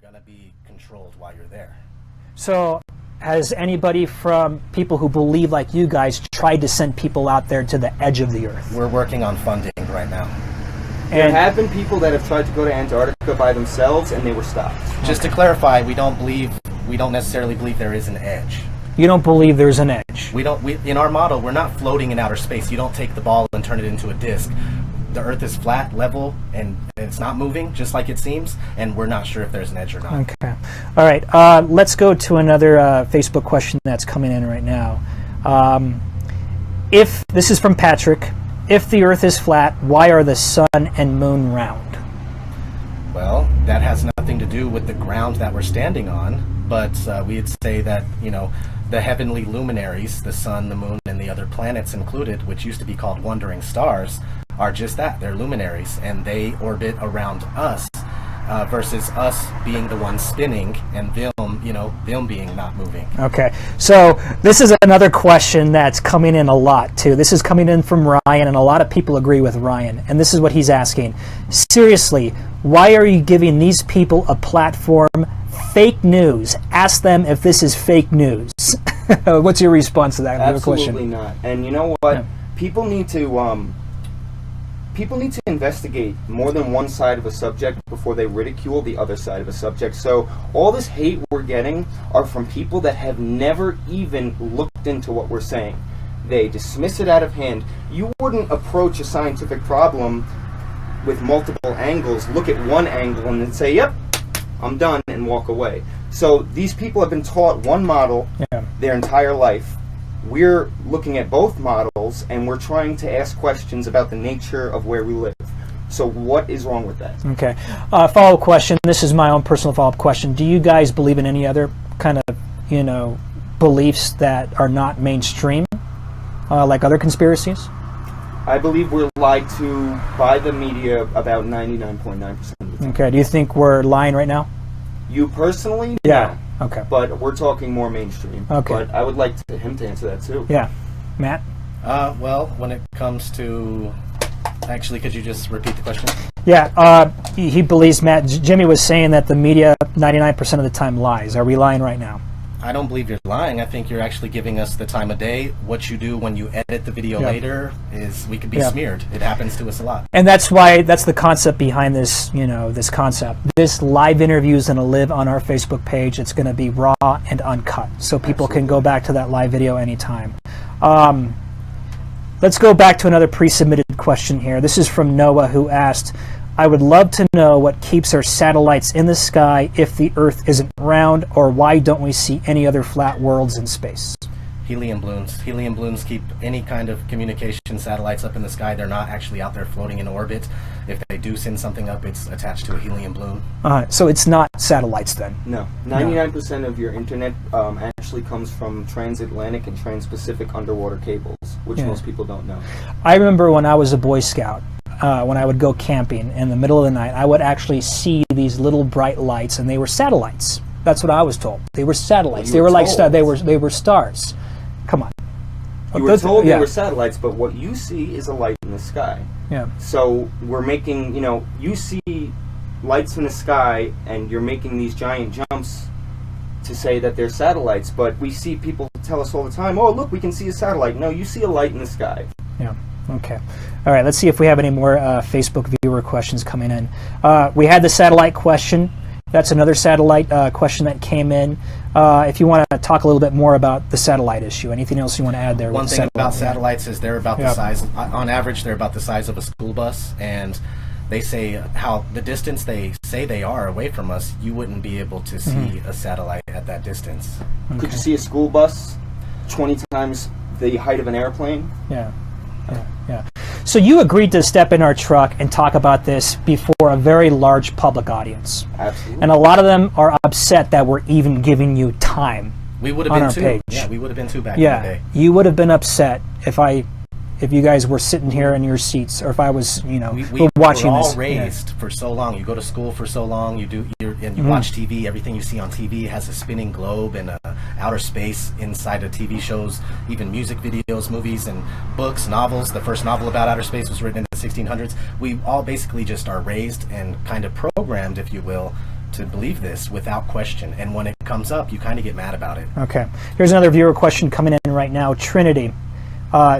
going to be controlled while you're there. So has anybody from people who believe like you guys tried to send people out there to the edge of the Earth? We're working on funding right now. There have been people that have tried to go to Antarctica by themselves and they were stopped. Just to clarify, we don't necessarily believe there is an edge. You don't believe there's an edge? In our model, we're not floating in outer space. You don't take the ball and turn it into a disc. The Earth is flat, level, and it's not moving, just like it seems, and we're not sure if there's an edge or not. Okay. All right. Let's go to another Facebook question that's coming in right now. This is from Patrick. If the Earth is flat, why are the sun and moon round? Well, that has nothing to do with the ground that we're standing on, but we'd say that, the heavenly luminaries, the sun, the moon, and the other planets included, which used to be called wandering stars, are just that. They're luminaries, and they orbit around us versus us being the ones spinning and them being not moving. Okay, so this is another question that's coming in a lot too. This is coming in from Ryan, and a lot of people agree with Ryan, and this is what he's asking. Seriously, why are you giving these people a platform? Fake news. Ask them if this is fake news. What's your response to that question? Absolutely not. And you know what? Yeah. People need to investigate more than one side of a subject before they ridicule the other side of a subject. So all this hate we're getting are from people that have never even looked into what we're saying. They dismiss it out of hand. You wouldn't approach a scientific problem with multiple angles, look at one angle and then say, yep, I'm done, and walk away. So these people have been taught one model their entire life. We're looking at both models, and we're trying to ask questions about the nature of where we live. So what is wrong with that? Okay. Follow-up question. This is my own personal follow-up question. Do you guys believe in any other kind of, beliefs that are not mainstream, like other conspiracies? I believe we're lied to by the media about 99.9% of the time. Okay. Do you think we're lying right now? You personally? Yeah. No. Okay. But we're talking more mainstream. Okay. But I would like him to answer that too. Yeah. Matt? Well, when it comes to... Actually, could you just repeat the question? Yeah. He believes, Jimmy was saying that the media 99% of the time lies. Are we lying right now? I don't believe you're lying. I think you're actually giving us the time of day. What you do when you edit the video later is we could be smeared. It happens to us a lot. And that's the concept behind this, this concept. This live interview is going to live on our Facebook page. It's going to be raw and uncut, so people can go back to that live video anytime. Let's go back to another pre-submitted question here. This is from Noah, who asked, I would love to know what keeps our satellites in the sky if the Earth isn't round, or why don't we see any other flat worlds in space? Helium balloons. Helium balloons keep any kind of communication satellites up in the sky. They're not actually out there floating in orbit. If they do send something up, it's attached to a helium balloon. So it's not satellites then? No. 99% of your internet actually comes from transatlantic and trans-Pacific underwater cables, which most people don't know. I remember when I was a Boy Scout, when I would go camping in the middle of the night, I would actually see these little bright lights, and they were satellites. That's what I was told. They were satellites. They were like they were stars. Come on. You were told they were satellites, but what you see is a light in the sky. Yeah. So we're making, you see lights in the sky, and you're making these giant jumps to say that they're satellites, but we see people tell us all the time, oh, look, we can see a satellite. No, you see a light in the sky. Yeah. Okay. All right, let's see if we have any more Facebook viewer questions coming in. We had the satellite question. That's another satellite question that came in. If you want to talk a little bit more about the satellite issue, anything else you want to add there? One thing about satellites is they're about the size, on average, they're about the size of a school bus, and they say how the distance they say they are away from us, you wouldn't be able to see a satellite at that distance. Okay. Could you see a school bus 20 times the height of an airplane? Yeah. So you agreed to step in our truck and talk about this before a very large public audience. Absolutely. And a lot of them are upset that we're even giving you time. We would have been too. Page. Yeah, we would have been too back in the day. You would have been upset if you guys were sitting here in your seats, or if I was, we watching were all this. raised for so long. You go to school for so long. You watch TV. Everything you see on TV has a spinning globe and outer space inside of TV shows, even music videos, movies, and books, novels. The first novel about outer space was written in the 1600s. We all basically just are raised and kind of programmed, if you will, to believe this without question, and when it comes up, you kind of get mad about it. Okay. Here's another viewer question coming in right now. Trinity.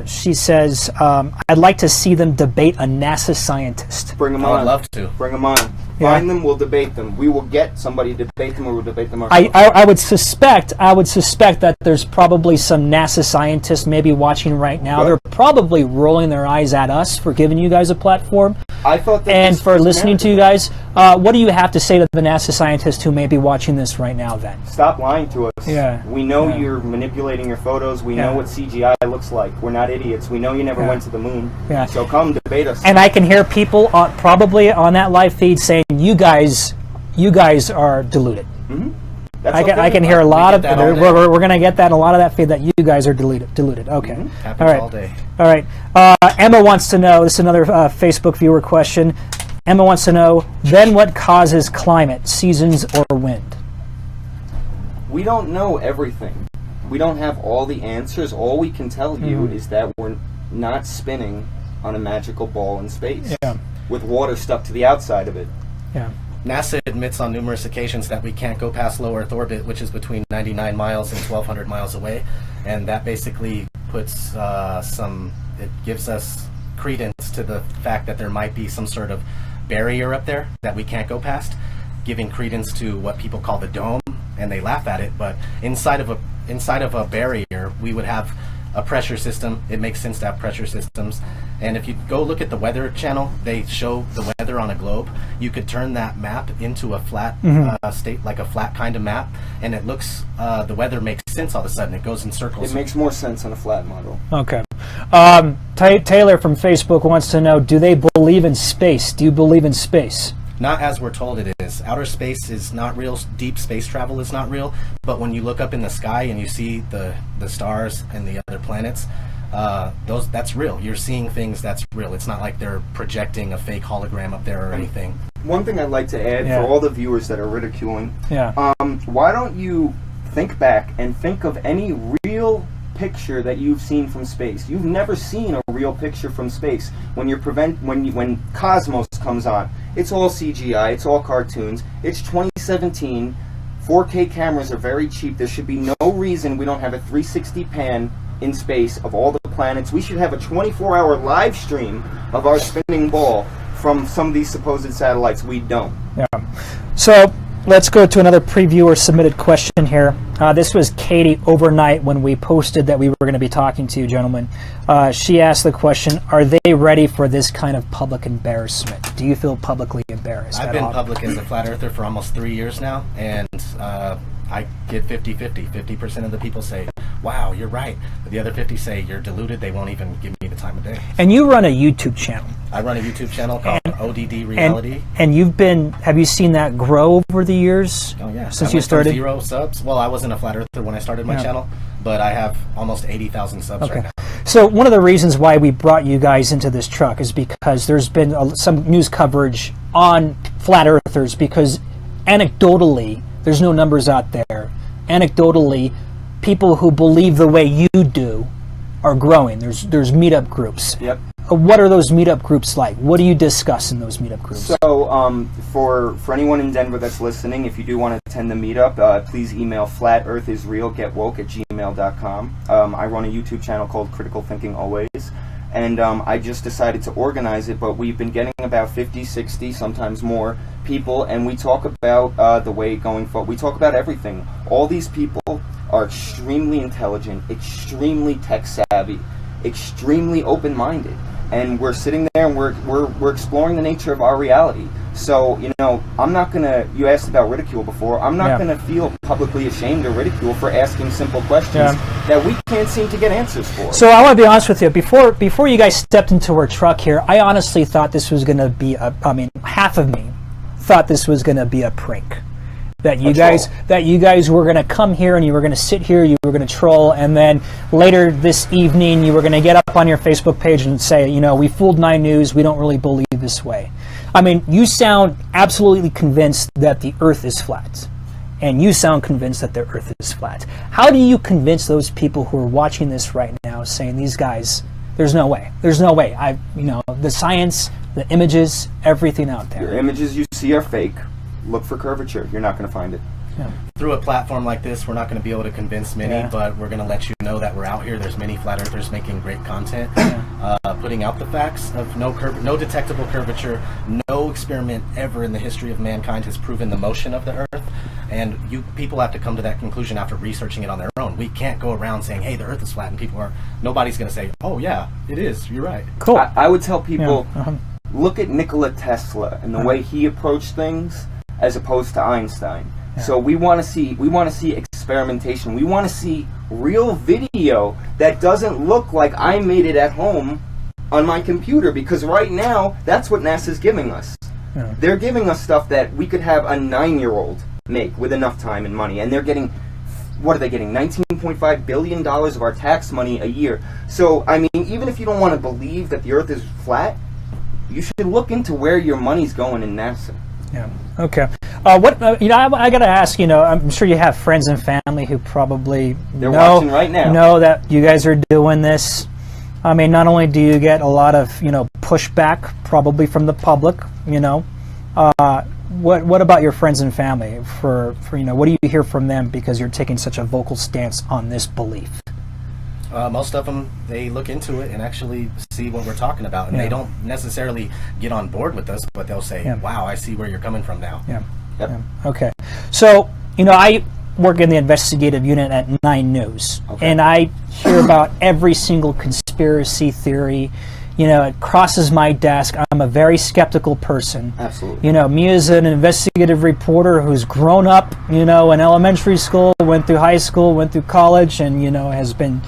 She says, I'd like to see them debate a NASA scientist. Bring them I on. would love to. Bring them on. Yeah. Find them, we'll debate them. We will get somebody to debate them, or we'll debate them I, ourselves. I would suspect that there's probably some NASA scientists maybe watching right now. Good. They're probably rolling their eyes at us for giving you guys a platform I thought that and this for was listening to you America. guys. What do you have to say to the NASA scientists who may be watching this right now then? Stop lying to us. Yeah. We know Yeah. you're manipulating your photos. We Yeah. know what CGI looks like. We're not idiots. We know you never Yeah. went to the moon. Yeah. So come debate us. And I can hear people probably on that live feed saying, you guys are deluded. That's I okay. can hear a lot of, get that all day. we're going to get that, a lot of that feed that you guys are deluded. Okay. Happens All right. all day. All right. Emma wants to know, this is another Facebook viewer question. Emma wants to know, then what causes climate, seasons, or wind? We don't know everything. We don't have all the answers. All we can tell you is that we're not spinning on a magical ball in space Yeah. with water stuck to the outside of it. Yeah. NASA admits on numerous occasions that we can't go past low Earth orbit, which is between 99 miles and 1,200 miles away, and that basically puts it gives us credence to the fact that there might be some sort of barrier up there that we can't go past, giving credence to what people call the dome, and they laugh at it, but inside of a barrier, we would have a pressure system. It makes sense to have pressure systems. And if you go look at the Weather Channel, they show the weather on a globe. You could turn that map into a flat state, like a flat kind of map, and it looks, the weather makes sense all of a sudden. It goes in circles. It makes more sense on a flat model. Okay. Taylor from Facebook wants to know, do they believe in space? Do you believe in space? Not as we're told it is. Outer space is not real. Deep space travel is not real. But when you look up in the sky and you see the stars and the other planets, that's real. You're seeing things that's real. It's not like they're projecting a fake hologram up there or anything. One thing I'd like to add Yeah. for all the viewers that are ridiculing, Yeah. why don't you think back and think of any real picture that you've seen from space? You've never seen a real picture from space. When Cosmos comes on, it's all CGI, it's all cartoons. It's 2017. 4K cameras are very cheap. There should be no reason we don't have a 360 pan in space of all the planets. We should have a 24-hour live stream of our spinning ball from some of these supposed satellites. We don't. Yeah. So let's go to another previewer submitted question here. This was Katie overnight when we posted that we were going to be talking to you, gentlemen. She asked the question, are they ready for this kind of public embarrassment? Do you feel publicly embarrassed? I've at been all? public as a flat earther for almost 3 years now, and I get 50-50. 50% of the people say, wow, you're right. The other 50 say, you're deluded. They won't even give me the time of day. And you run a YouTube channel. I run a YouTube channel called ODD Reality. And have you seen that grow over the years? Oh yeah, Since I you went from started? 0 subs. Well, I wasn't a flat earther when I started my Yeah. channel, but I have almost 80,000 subs right now. So one of the reasons why we brought you guys into this truck is because there's been some news coverage on flat earthers, because anecdotally, there's no numbers out there. Anecdotally, people who believe the way you do are growing. There's meetup groups. Yep. What are those meetup groups like? What do you discuss in those meetup groups? So, for anyone in Denver that's listening, if you do want to attend the meetup, please email flatearthisreal@getwoke@gmail.com. I run a YouTube channel called Critical Thinking Always, and I just decided to organize it, but we've been getting about 50, 60, sometimes more people, and we talk about the way going forward. We talk about everything. All these people are extremely intelligent, extremely tech-savvy, extremely open-minded. And we're sitting there and we're exploring the nature of our reality. So, I'm not gonna, you asked about ridicule before, I'm not gonna feel publicly ashamed or ridicule for asking simple questions that we can't seem to get answers for. So I want to be honest with you. Before you guys stepped into our truck here, I honestly thought this was gonna be half of me thought this was gonna be a prank. That you guys were going to come here and you were going to sit here, you were going to troll, and then later this evening you were going to get up on your Facebook page and say, we fooled 9 News, we don't really believe this way. I mean, you sound absolutely convinced that the Earth is flat, and you sound convinced that the Earth is flat. How do you convince those people who are watching this right now, saying, these guys, there's no way, the science, the images, everything out there. Your images you see are fake. look for curvature. You're not going to find it. Yeah. Through a platform like this, we're not going to be able to convince many, but we're going to let you know that we're out here. There's many flat earthers making great content, putting out the facts of no detectable curvature. No experiment ever in the history of mankind has proven the motion of the Earth, and people have to come to that conclusion after researching it on their own. We can't go around saying, "Hey, the Earth is flat," and people are. Nobody's going to say, "Oh yeah, it is. You're right." Cool. I would tell people, look at Nikola Tesla and the way he approached things, as opposed to Einstein. So we want to see experimentation. We want to see real video that doesn't look like I made it at home on my computer, because right now that's what NASA's giving us. Yeah. They're giving us stuff that we could have a 9-year-old make with enough time and money, and they're getting, what are they getting? $19.5 billion of our tax money a year. So I mean, even if you don't want to believe that the Earth is flat, you should look into where your money's going in NASA. Yeah. Okay. I got to ask. I'm sure you have friends and family who probably watching right now. Know that you guys are doing this. I mean, not only do you get a lot of pushback, probably from the public. What about your friends and family? For what do you hear from them because you're taking such a vocal stance on this belief? Most of them, they look into it and actually see what we're talking about, and they don't necessarily get on board with us, but they'll say, "Wow, I see where you're coming from now." Yep. Yeah. Okay. So, I work in the investigative unit at 9 News, and I hear about every single conspiracy theory. It crosses my desk. I'm a very skeptical person. Absolutely. Me as an investigative reporter who's grown up, in elementary school, went through high school, went through college, and, has been,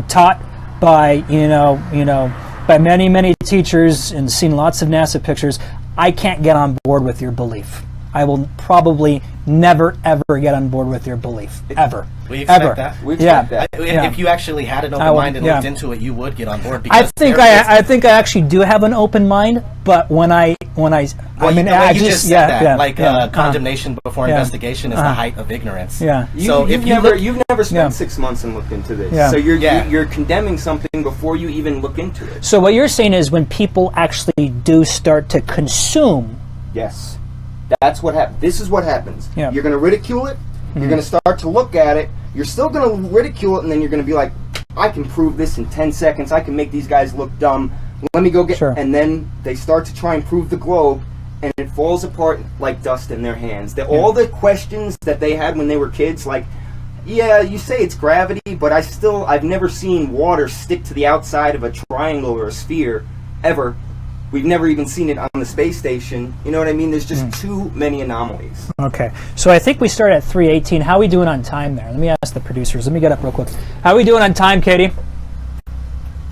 taught by, by many, many teachers and seen lots of NASA pictures. I can't get on board with your belief. I will probably never, ever get on board with your belief. Ever. We expect ever. that. We expect that. If you actually had an open mind and looked into it, you would get on board. I think I actually do have an open mind, but I just said that. Condemnation before investigation is the height of ignorance. Yeah. You've never spent 6 months and looked into this. Yeah. So you're condemning something before you even look into it. So what you're saying is when people actually do start to consume. Yes. That's what happens. This is what happens. Yeah. You're going to ridicule it. You're going to start to look at it. You're still going to ridicule it, and then you're going to be like, I can prove this in 10 seconds. I can make these guys look dumb. Let me go get... Sure. And then they start to try and prove the globe, and it falls apart like dust in their hands. All the questions that they had when they were kids, like, yeah, you say it's gravity, but I've never seen water stick to the outside of a triangle or a sphere, ever. We've never even seen it on the space station. You know what I mean? There's just too many anomalies. Okay. So I think we start at 3:18. How are we doing on time there? Let me ask the producers. Let me get up real quick. How are we doing on time, Katie?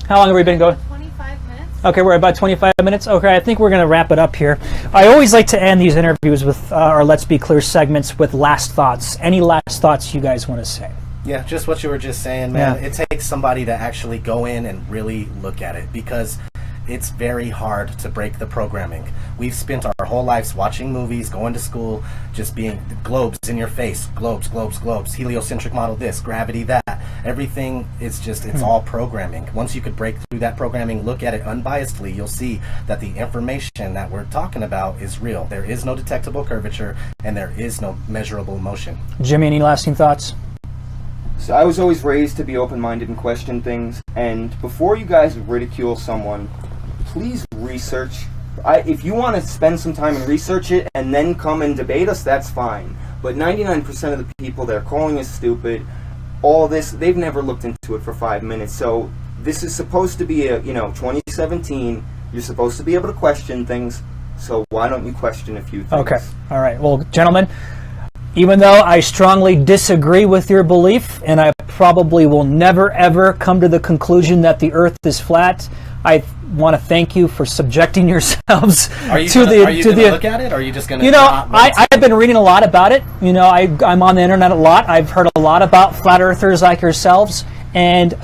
How long have we been going? 25 minutes. Okay, we're about 25 minutes. Okay, I think we're going to wrap it up here. I always like to end these interviews with our Let's Be Clear segments with last thoughts. Any last thoughts you guys want to say? Yeah, just what you were just saying, man. It takes somebody to actually go in and really look at it, because it's very hard to break the programming. We've spent our whole lives watching movies, going to school, just being globes in your face, globes, heliocentric model this, gravity that. Everything is just, it's all programming. Once you could break through that programming, look at it unbiasedly, you'll see that the information that we're talking about is real. There is no detectable curvature, and there is no measurable motion. Jimmy, any lasting thoughts? So I was always raised to be open-minded and question things, and before you guys ridicule someone, please research. If you want to spend some time and research it and then come and debate us, that's fine. But 99% of the people that are calling us stupid, all this, they've never looked into it for 5 minutes. So this is supposed to be 2017. You're supposed to be able to question things. So why don't you question a few things? Okay. All right. Well, gentlemen, even though I strongly disagree with your belief, and I probably will never, ever come to the conclusion that the Earth is flat, I want to thank you for subjecting yourselves Are you to gonna look at it, or are you just going to I've been reading a lot about it. I'm on the internet a lot. I've heard a lot about flat earthers like yourselves, and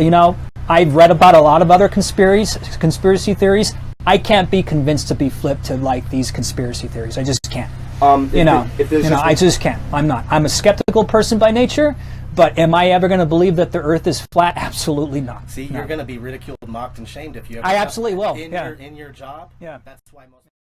I've read about a lot of other conspiracy theories. I can't be convinced to be flipped to like these conspiracy theories. I just can't. I just can't. I'm not. I'm a skeptical person by nature, but am I ever going to believe that the Earth is flat? Absolutely not. See, you're going to be ridiculed, mocked, and shamed if you ever. I absolutely will. In your job. Yeah. That's why most.